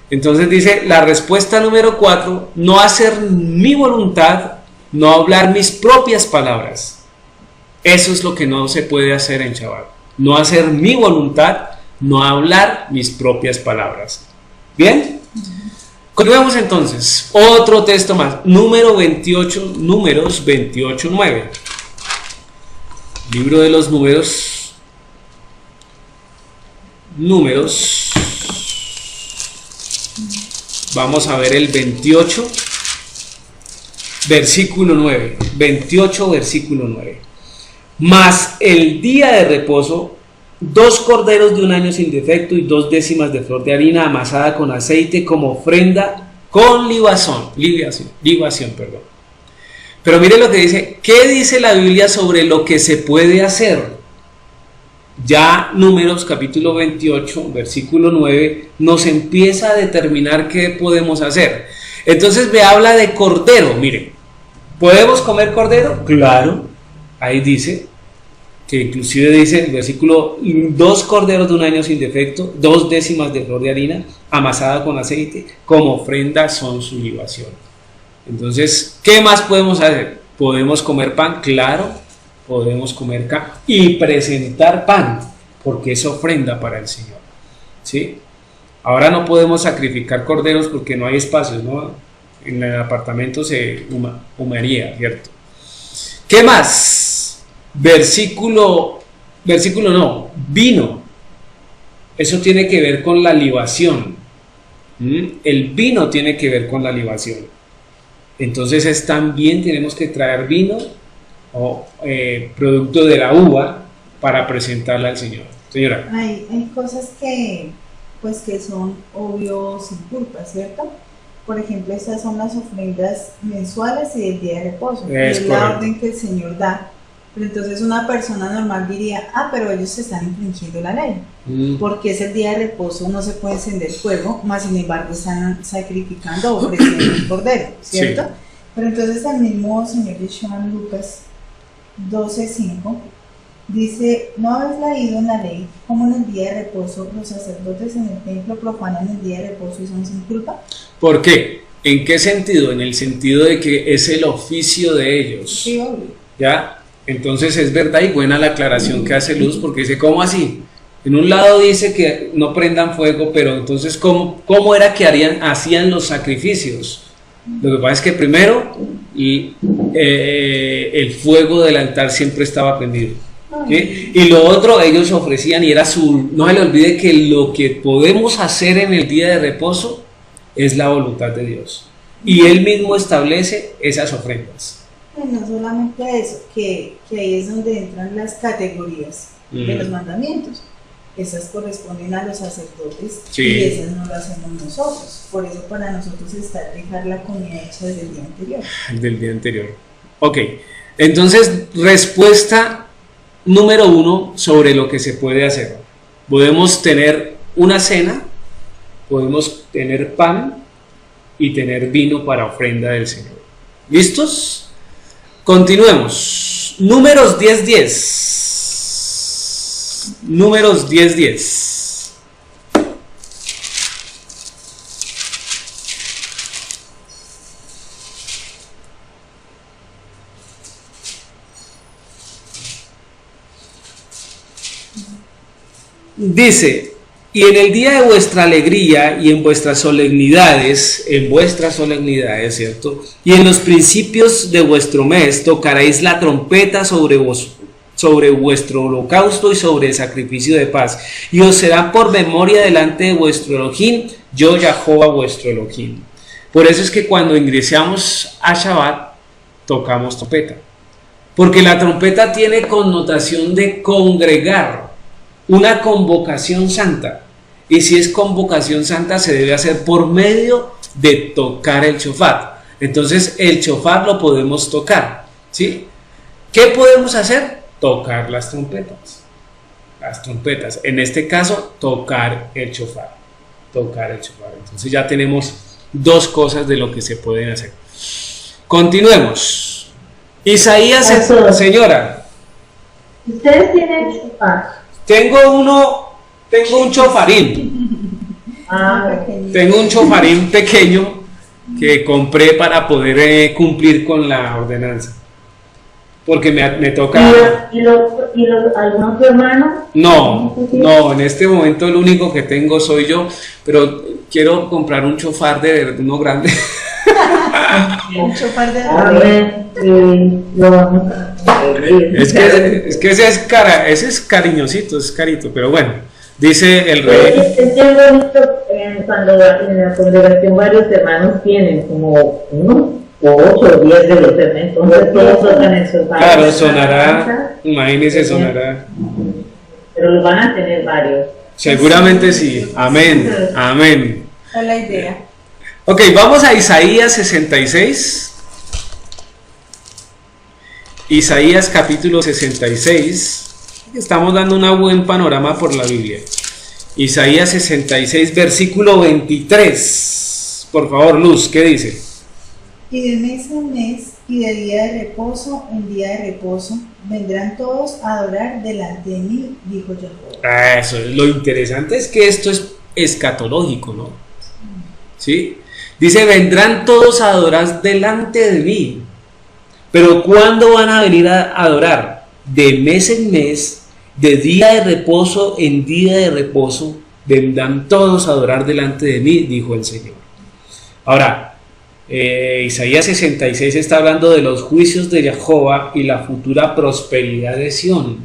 Entonces dice la respuesta número 4, no hacer mi voluntad, no hablar mis propias palabras. Eso es lo que no se puede hacer en Shabbat, no hacer mi voluntad, no hablar mis propias palabras. ¿Bien? Continuamos entonces. Otro texto más. Números 28:9. Libro de los Números. Vamos a ver el 28, versículo 9. 28, versículo 9. Mas el día de reposo, 2 corderos de un año sin defecto y 2 décimas de flor de harina amasada con aceite como ofrenda con libación. Pero mire lo que dice. ¿Qué dice la Biblia sobre lo que se puede hacer? Ya Números capítulo 28, versículo 9, nos empieza a determinar qué podemos hacer. Entonces me habla de cordero. Mire, ¿podemos comer cordero? Claro, ahí dice, que inclusive dice el versículo, 2 corderos de un año sin defecto, 2 décimas de flor de harina amasada con aceite, como ofrenda son su libación. Entonces, ¿qué más podemos hacer? ¿Podemos comer pan? Claro, podemos comer carne y presentar pan, porque es ofrenda para el Señor, ¿sí? Ahora no podemos sacrificar corderos porque no hay espacio, ¿no? En el apartamento se humaría, ¿cierto? ¿Qué más? Vino. Eso tiene que ver con la libación. El vino tiene que ver con la libación. Entonces también tenemos que traer vino o producto de la uva para presentarla al Señor. Señora. Hay cosas que son obvio sin culpa, ¿cierto? Por ejemplo, estas son las ofrendas mensuales y del día de reposo. Es la orden que el Señor da. Pero entonces una persona normal diría, pero ellos están infringiendo la ley, porque es el día de reposo, no se puede encender fuego, más sin embargo están sacrificando o ofreciendo el cordero, ¿cierto? Sí. Pero entonces el mismo Señor Yeshua en Lucas 12:5 dice, ¿no habéis leído en la ley cómo en el día de reposo los sacerdotes en el templo profanan el día de reposo y son sin culpa? ¿Por qué? ¿En qué sentido? En el sentido de que es el oficio de ellos. Sí, obvio. ¿Ya? Entonces es verdad y buena la aclaración que hace Luz, porque dice, ¿cómo así? En un lado dice que no prendan fuego, pero entonces ¿cómo era que hacían los sacrificios? Lo que pasa es que primero el fuego del altar siempre estaba prendido, ¿sí? Y lo otro ellos ofrecían y era no se le olvide que lo que podemos hacer en el día de reposo es la voluntad de Dios, y Él mismo establece esas ofrendas. No solamente eso, que ahí es donde entran las categorías de los mandamientos. Esas corresponden a los sacerdotes, sí, y esas no las hacemos nosotros. Por eso para nosotros está dejar la comida hecha desde el día anterior. Del día anterior. Ok, entonces respuesta número 1 sobre lo que se puede hacer. Podemos tener una cena, podemos tener pan y tener vino para ofrenda del Señor. ¿Listos? Continuemos. Números 10:10. Números 10:10. Dice, y en el día de vuestra alegría y en vuestras solemnidades, ¿cierto? Y en los principios de vuestro mes tocaréis la trompeta sobre vuestro holocausto y sobre el sacrificio de paz, y os será por memoria delante de vuestro Elohim, yo Jehová vuestro Elohim. Por eso es que cuando ingresamos a Shabbat, tocamos trompeta. Porque la trompeta tiene connotación de congregar, una convocación santa. Y si es convocación santa, se debe hacer por medio de tocar el shofar. Entonces, el shofar lo podemos tocar, ¿sí? ¿Qué podemos hacer? Tocar las trompetas. Las trompetas. En este caso, tocar el shofar. Tocar el shofar. Entonces, ya tenemos dos cosas de lo que se pueden hacer. Continuemos. Isaías, señora. ¿Ustedes tienen shofar? Tengo un chofarín. Tengo un chofarín pequeño que compré para poder cumplir con la ordenanza. Porque me toca... ¿Y algunos hermanos? No, en este momento el único que tengo soy yo, pero quiero comprar un chofar de uno grande. Un chofar de lo vamos a es que ese es cariñosito, es carito, pero bueno, dice el rey. Es bien bonito cuando en la congregación varios hermanos tienen como uno o 8 o 10 de los hermanos, entonces todos tocan el sofá. Claro, sonará, imagínese, sonará. Pero lo van a tener varios. Seguramente sí, amén, amén. Es la idea. Ok, vamos a Isaías 66. Isaías capítulo 66. Estamos dando un buen panorama por la Biblia. Isaías 66, versículo 23. Por favor, Luz, ¿qué dice? Y de mes en mes y de día de reposo en día de reposo vendrán todos a adorar delante de mí, dijo Jehová. Eso, lo interesante es que esto es escatológico, ¿no? ¿Sí? Dice, vendrán todos a adorar delante de mí. Pero ¿cuándo van a venir a adorar? De mes en mes, de día de reposo en día de reposo, vendrán todos a adorar delante de mí, dijo el Señor. Ahora, Isaías 66 está hablando de los juicios de Jehová y la futura prosperidad de Sión.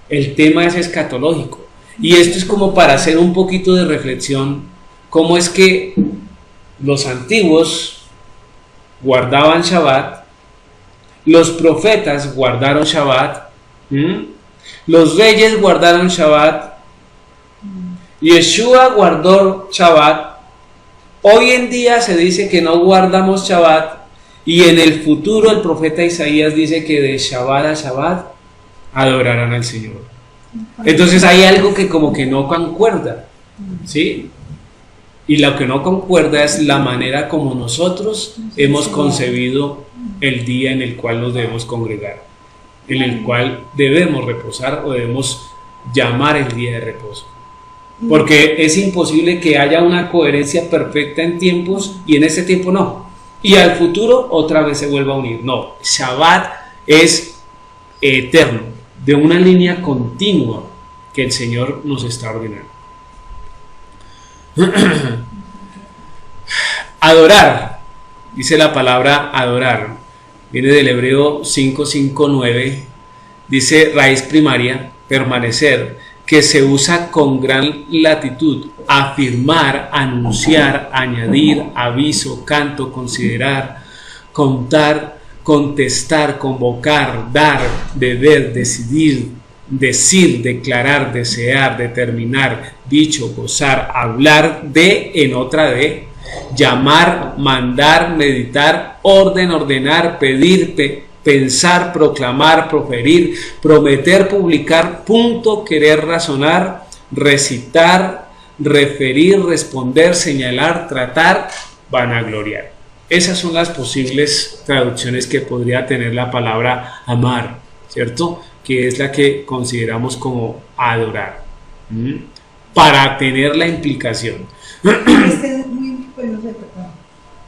El tema es escatológico. Y esto es como para hacer un poquito de reflexión, cómo es que los antiguos guardaban Shabbat, los profetas guardaron Shabbat, los reyes guardaron Shabbat, Yeshua guardó Shabbat. Hoy en día se dice que no guardamos Shabbat, y en el futuro el profeta Isaías dice que de Shabbat a Shabbat adorarán al Señor. Entonces hay algo que como que no concuerda, ¿sí? Y lo que no concuerda es la manera como nosotros hemos concebido el día en el cual nos debemos congregar, en el cual debemos reposar o debemos llamar el día de reposo. Porque es imposible que haya una coherencia perfecta en tiempos y en este tiempo no. Y al futuro otra vez se vuelva a unir. No, Shabbat es eterno, de una línea continua que el Señor nos está ordenando. Adorar, dice la palabra adorar, viene del hebreo 559, dice raíz primaria, permanecer, que se usa con gran latitud, afirmar, anunciar, añadir, aviso, canto, considerar, contar, contestar, convocar, dar, deber, decidir, decir, declarar, desear, determinar, dicho, gozar, hablar de, en otra de, llamar, mandar, meditar, orden, ordenar, pedir, pensar, proclamar, proferir, prometer, publicar, punto, querer, razonar, recitar, referir, responder, señalar, tratar, vanagloriar. Esas son las posibles traducciones que podría tener la palabra amar, ¿cierto? Que es la que consideramos como adorar, para tener la implicación. Este es muy, pues no sé, perdón,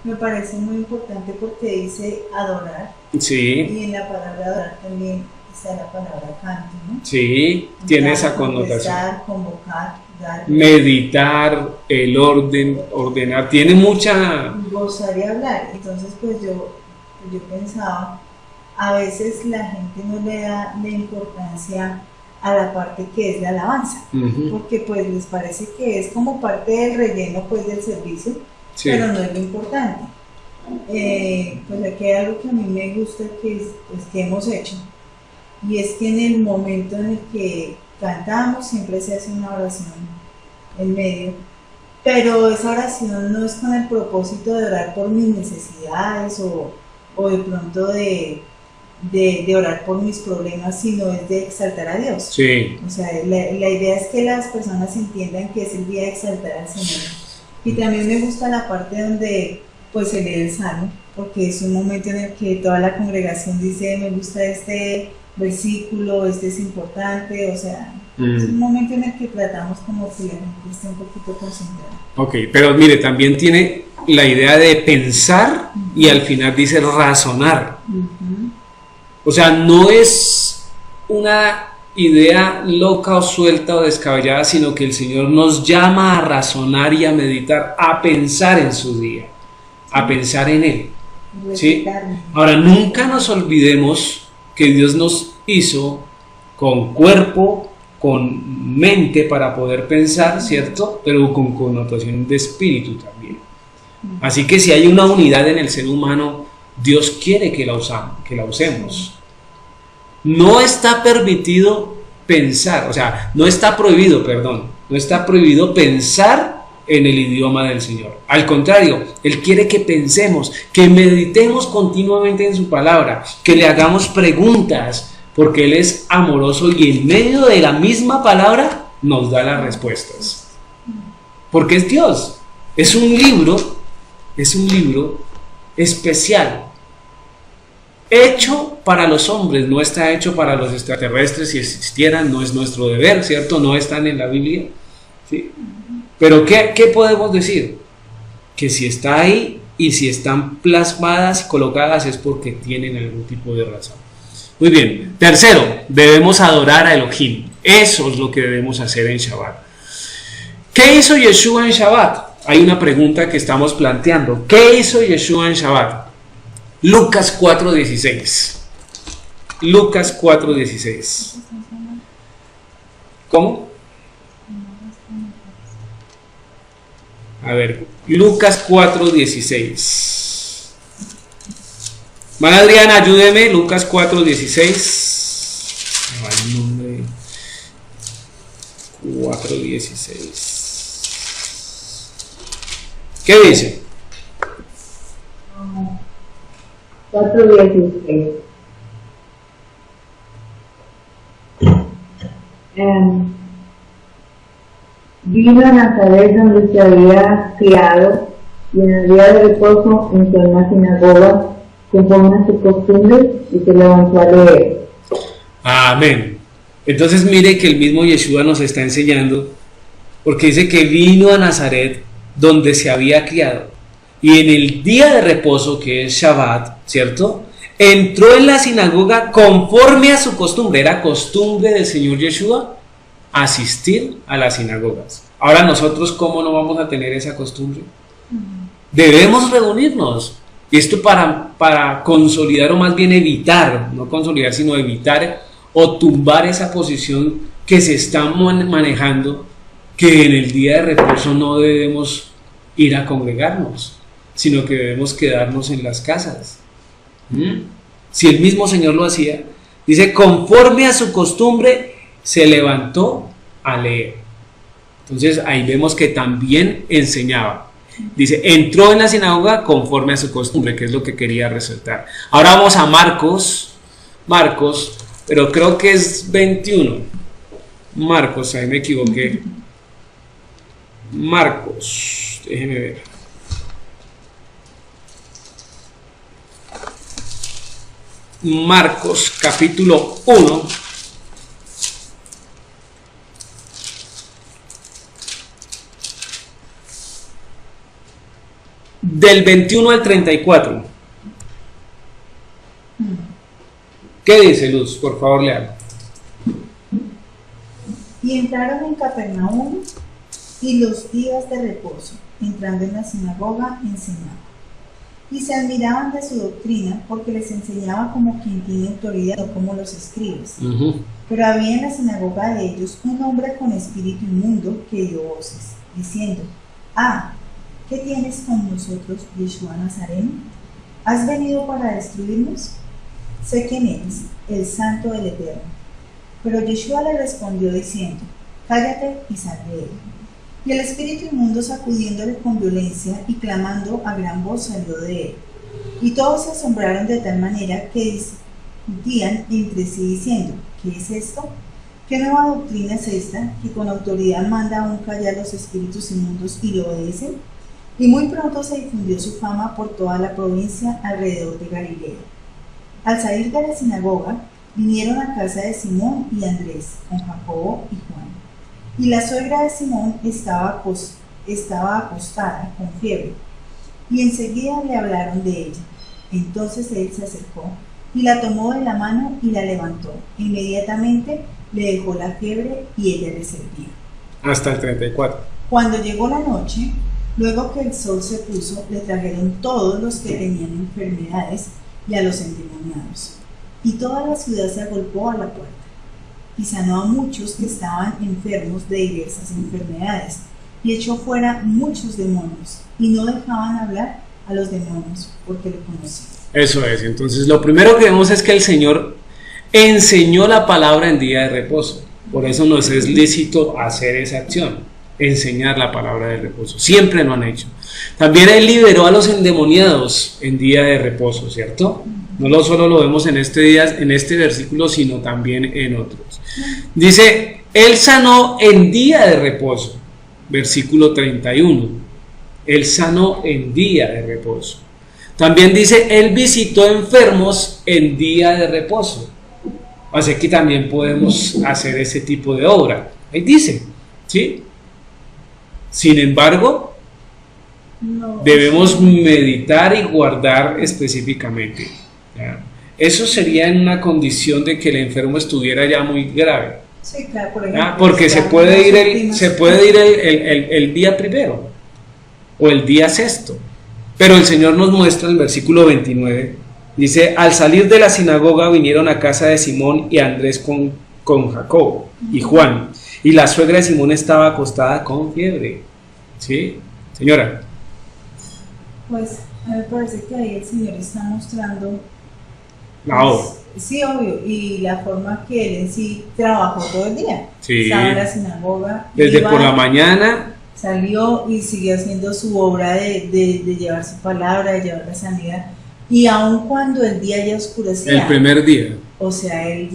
me parece muy importante porque dice adorar. Sí. Y en la palabra adorar también está la palabra canto, ¿no? Sí, tiene esa connotación. Convocar, dar, meditar, el orden, ordenar, tiene mucha... Gozar y hablar. Entonces pues yo pensaba, a veces la gente no le da la importancia a la parte que es la alabanza, porque pues les parece que es como parte del relleno pues del servicio, Sí. pero no es lo importante. Pues aquí hay algo que a mí me gusta que hemos hecho, y es que en el momento en el que cantamos siempre se hace una oración en medio, pero esa oración no es con el propósito de orar por mis necesidades o de pronto de orar por mis problemas, sino es de exaltar a Dios. Sí. O sea, la idea es que las personas entiendan que es el día de exaltar al Señor. Y también me gusta la parte donde pues se lee el salmo, porque es un momento en el que toda la congregación dice, me gusta este versículo, este es importante, o sea, es un momento en el que tratamos como que la gente esté un poquito concentrada. Ok, pero mire, también tiene la idea de pensar y al final dice razonar. O sea, no es una idea loca o suelta o descabellada, sino que el Señor nos llama a razonar y a meditar, a pensar en su día, a pensar en Él. ¿Sí? Ahora, nunca nos olvidemos que Dios nos hizo con cuerpo, con mente para poder pensar, ¿cierto? Pero con connotación de espíritu también. Así que si hay una unidad en el ser humano, Dios quiere que la usemos. No está permitido pensar, o sea, no está prohibido pensar en el idioma del Señor. Al contrario, Él quiere que pensemos, que meditemos continuamente en su palabra, que le hagamos preguntas, porque Él es amoroso y en medio de la misma palabra nos da las respuestas. Porque es Dios. Es un libro especial, hecho para los hombres, no está hecho para los extraterrestres. Si existieran, no es nuestro deber, ¿cierto? No están en la Biblia, ¿sí? Pero ¿qué podemos decir? Que si está ahí y si están plasmadas y colocadas es porque tienen algún tipo de razón. Muy bien. Tercero, debemos adorar a Elohim. Eso es lo que debemos hacer en Shabbat. ¿Qué hizo Yeshua en Shabbat? Hay una pregunta que estamos planteando. ¿Qué hizo Yeshua en Shabbat? Lucas 4:16. Lucas 4:16. ¿Cómo? A ver, Lucas 4:16. Van Adriana, ayúdeme. Lucas 4:16. Me va el nombre. 4:16. ¿Qué dice? 4:16. Vino a Nazaret donde se había criado y en el día de reposo entró en la sinagoga conforme a su costumbre y se levantó a leer. Amén. Entonces mire que el mismo Yeshua nos está enseñando, porque dice que vino a Nazaret donde se había criado y en el día de reposo, que es Shabbat, ¿cierto?, entró en la sinagoga conforme a su costumbre. Era costumbre del Señor Yeshua asistir a las sinagogas. Ahora nosotros, ¿cómo no vamos a tener esa costumbre? Debemos reunirnos. Y esto para consolidar, o más bien evitar, no consolidar, sino evitar o tumbar esa posición que se está manejando, que en el día de reposo no debemos ir a congregarnos, sino que debemos quedarnos en las casas. Si el mismo Señor lo hacía, dice, conforme a su costumbre, se levantó a leer. Entonces ahí vemos que también enseñaba. Dice, entró en la sinagoga conforme a su costumbre, que es lo que quería resaltar. Ahora vamos a Marcos, pero creo que es 21. Marcos, ahí me equivoqué. Marcos, déjeme ver. Marcos capítulo 1. Del 21 al 34. ¿Qué dice Luz? Por favor, lea. Y entraron en Capernaum y los días de reposo, entrando en la sinagoga, enseñaba. Y se admiraban de su doctrina, porque les enseñaba como quien tiene autoridad, no como los escribas. Pero había en la sinagoga de ellos un hombre con espíritu inmundo que dio voces, diciendo: ¿qué tienes con nosotros, Yeshua Nazareno? ¿Has venido para destruirnos? Sé quién eres, el Santo del Eterno. Pero Yeshua le respondió diciendo, cállate y sal de él. Y el espíritu inmundo, sacudiéndole con violencia y clamando a gran voz, salió de él. Y todos se asombraron de tal manera que discutían entre sí diciendo, ¿qué es esto? ¿Qué nueva doctrina es esta, que con autoridad manda aún callar los espíritus inmundos y le obedecen? Y muy pronto se difundió su fama por toda la provincia alrededor de Galilea. Al salir de la sinagoga, vinieron a casa de Simón y Andrés, con Jacobo y Juan. Y la suegra de Simón estaba acostada con fiebre, y enseguida le hablaron de ella. Entonces él se acercó y la tomó de la mano y la levantó. Inmediatamente le dejó la fiebre y ella le servía. Hasta el 34. Cuando llegó la noche, luego que el sol se puso, le trajeron todos los que tenían enfermedades y a los endemoniados. Y toda la ciudad se agolpó a la puerta, y sanó a muchos que estaban enfermos de diversas enfermedades, y echó fuera muchos demonios, y no dejaban hablar a los demonios, porque lo conocían. Eso es, entonces lo primero que vemos es que el Señor enseñó la palabra en día de reposo. Por eso nos es lícito hacer esa acción, enseñar la palabra de reposo. Siempre lo han hecho. También Él liberó a los endemoniados en día de reposo, ¿cierto? No solo lo vemos en este versículo, sino también en otros. Dice, Él sanó en día de reposo, versículo 31. Él sanó en día de reposo. También dice, Él visitó enfermos en día de reposo. Así que también podemos hacer ese tipo de obra. Ahí dice, ¿sí? Sin embargo, debemos meditar y guardar específicamente. ¿Ya? Eso sería en una condición de que el enfermo estuviera ya muy grave. Sí, claro, por ejemplo, porque se puede ir el día primero o el día sexto. Pero el Señor nos muestra en el versículo 29, dice, al salir de la sinagoga vinieron a casa de Simón y Andrés con Jacobo y Juan, y la suegra de Simón estaba acostada con fiebre. ¿Sí, señora? Pues a mí me parece que ahí el Señor está mostrando la obra. Sí, obvio, y la forma que Él en sí trabajó todo el día. Sí. Estaba en la sinagoga, desde por la mañana salió y siguió haciendo su obra de llevar su palabra, de llevar la sanidad, y aun cuando el día ya oscurecía, el primer día, o sea, él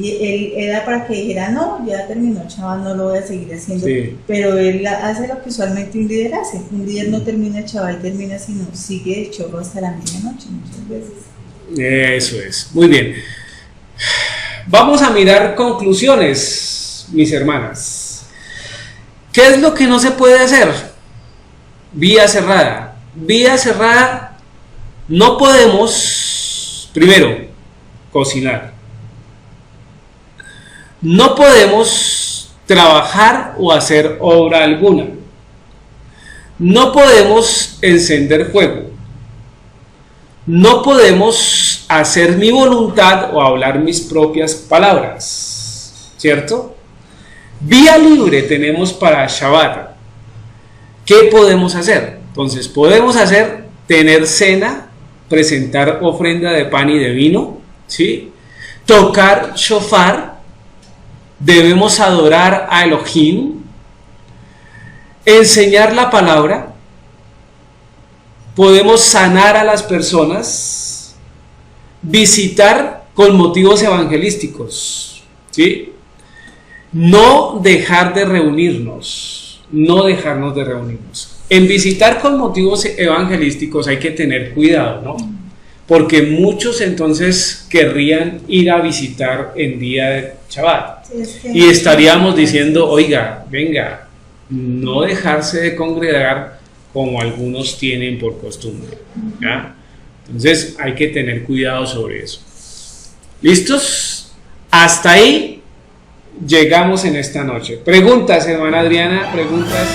era para que dijera, no, ya terminó, chaval, no lo voy a seguir haciendo, sí. Pero él hace lo que usualmente un líder hace. Un líder no termina, chaval, y termina, sino sigue el chorro hasta la medianoche muchas veces. Eso es, muy bien. Vamos a mirar conclusiones, mis hermanas. ¿Qué es lo que no se puede hacer? Vía cerrada. Vía cerrada, no podemos, primero, cocinar. No podemos trabajar o hacer obra alguna. No podemos encender fuego. No podemos hacer mi voluntad o hablar mis propias palabras, ¿cierto? Vía libre tenemos para Shabbat. ¿Qué podemos hacer? Entonces, podemos tener cena, presentar ofrenda de pan y de vino, ¿sí? Tocar shofar, debemos adorar a Elohim, enseñar la palabra, podemos sanar a las personas, visitar con motivos evangelísticos, ¿sí? No dejar de reunirnos, no dejarnos de reunirnos. En visitar con motivos evangelísticos hay que tener cuidado, ¿no? Porque muchos entonces querrían ir a visitar en día de Shabbat. Y estaríamos diciendo, oiga, venga, no dejarse de congregar como algunos tienen por costumbre, ¿ya? Entonces hay que tener cuidado sobre eso. ¿Listos? Hasta ahí llegamos en esta noche. Preguntas, hermana Adriana, preguntas.